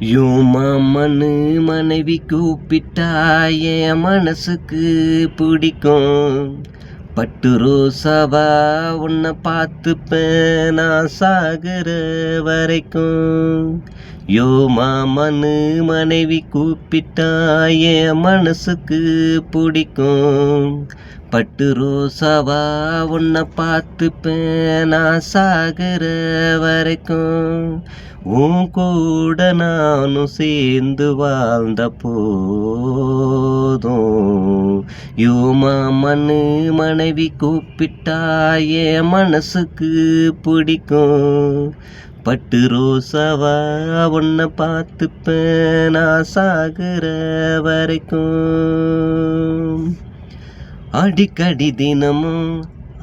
யோமாமனு மனைவி கூப்பிட்டா என் மனசுக்கு பிடிக்கும். பட்டு ரோசாவா உன்னை பார்த்துப்பேன் நான் சாகுற வரைக்கும். யோமாமனு மனைவி கூப்பிட்டா என் மனசுக்கு பிடிக்கும். பட்டு ரோசாவா உன்னை பார்த்துப்பேன் நான் சாகுற வரைக்கும். உன் கூட நானும் சேர்ந்து வாழ்ந்த போதும். யோமாமனு மனைவி கூப்பிட்டா என் மனசுக்கு பிடிக்கும். பட்டு ரோசாவா உன்னை பார்த்துப்பேன் நான் சாகுற வரைக்கும். அடிக்கடி தினமும்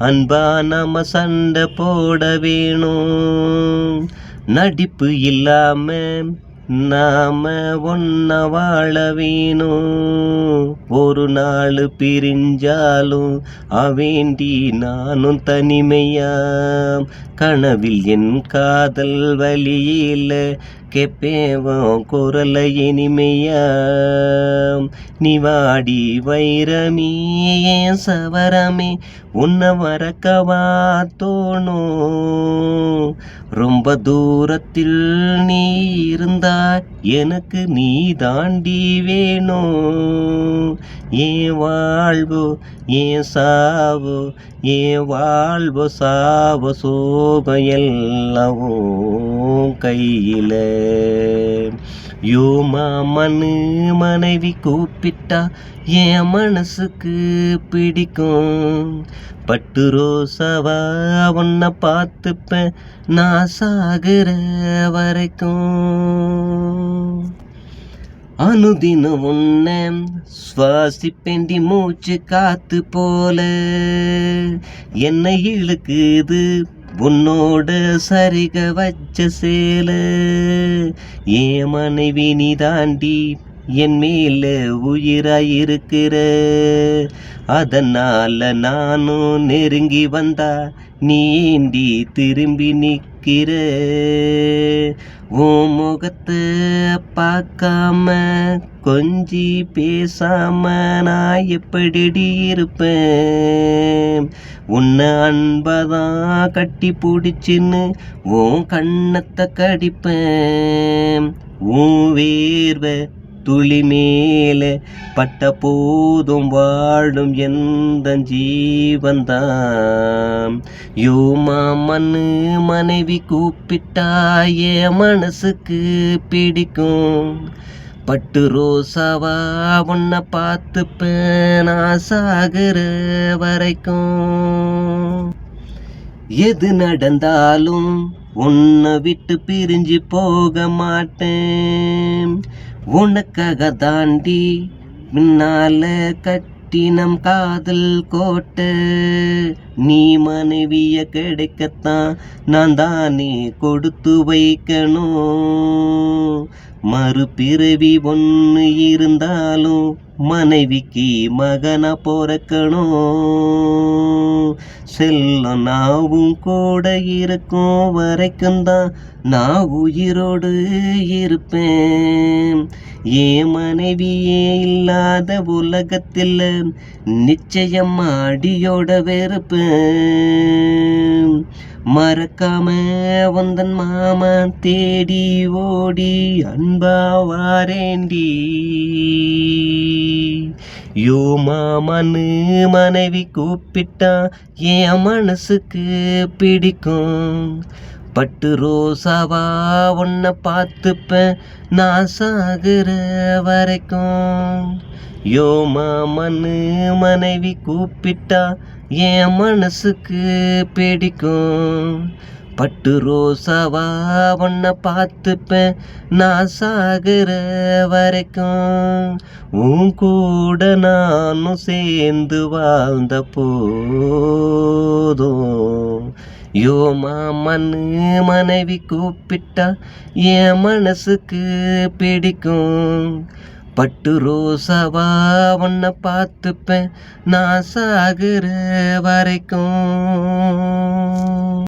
அன்பா நாம சண்டை போட வேணும். நடிப்பு இல்லாம நாம ஒன்னா வாழ வேணும். ஒரு நாள் பிரிஞ்சாலும் அவேண்டி நானும் தனிமையா. கனவில் என் காதல் வழியில கேப்பேவன் குரலை இனிமையா. நீ வாடி வைரமே என் சவரமே உன்னை மறக்கவா தோணும். ரொம்ப தூரத்தில் நீ இருந்தா எனக்கு நீ தாண்டி வேணும். ஏன் வாழ்வோ ஏன் சாவோ ஏன் வாழ்வோ சாவோ சோகம் எல்லாவோ கையில. யோமாமனு மனைவி கூப்பிட்டா என் மனசுக்கு பிடிக்கும். பட்டு ரோசாவா உன்னை பார்த்துப்பேன் நான் சாகுற வரைக்கும். அனுதினம் உன்னை சுவாசிப்பேண்டி மூச்சு காத்து போல. என்னை இழுக்குது உன்னோட சரிக வச்ச சேல. என் மனைவி நீ தாண்டி என் மேல உயிராயிருக்கிற. அதனால நானும் நெருங்கி வந்தா நீண்டி திரும்பி நிற்கிற. உன் முகத்தை பார்க்காம கொஞ்சி பேசாம நான் எப்படி இருப்பேன். உன்னை அன்பதான் கட்டி பிடிச்சின்னு உன் கண்ணத்தை கடிப்பேன். உன் வேர்வை துளி மேல பட்ட போதும் வாழும் எந்த ஜீவன்தான். யோமாமனு மனைவி கூப்பிட்டா என் மனசுக்கு பிடிக்கும். பட்டு ரோசாவா உன்னை பார்த்துப்பேன் நான் சாகுற வரைக்கும். எது நடந்தாலும் உன்னை விட்டு பிரிஞ்சு போக மாட்டேன். உனக்காக தாண்டி முன்னால கட்டினம் காதல் கோட்டை. நீ மனைவிய கிடைக்கத்தான் நான் தானே கொடுத்து வைக்கணும். மறுபிறவி ஒன்று இருந்தாலும் மனைவிக்கு மகனா பிறக்கணும். செல்லம் நாவும் கூட இருக்கும் வரைக்கும் தான் நான் உயிரோடு இருப்பேன். ஏன் மனைவியே இல்லாத உலகத்தில் நிச்சயம் அடியோட வெறுப்பேன். மறக்காம வந்தன் மாமா தேடி ஓடி அன்பா வாரேண்டி. யோமாமனு மனைவி கூப்பிட்டா என் மனசுக்கு பிடிக்கும். பட்டு ரோசாவா உன்னை பார்த்துப்பேன் நான் சாகுற வரைக்கும். யோமாமனு மனைவி கூப்பிட்டா என் மனசுக்கு பிடிக்கும். பட்டு ரோசாவா உன்னை பார்த்துப்பேன் நான் சாகுற வரைக்கும். உன் கூட நானும் சேர்ந்து வாழ்ந்த போதும். யோமாமனு மனைவி கூப்பிட்டா என் மனசுக்கு பிடிக்கும். பட்டு ரோசாவா உன்னை பார்த்துப்பேன் நான் சாகுற வரைக்கும்.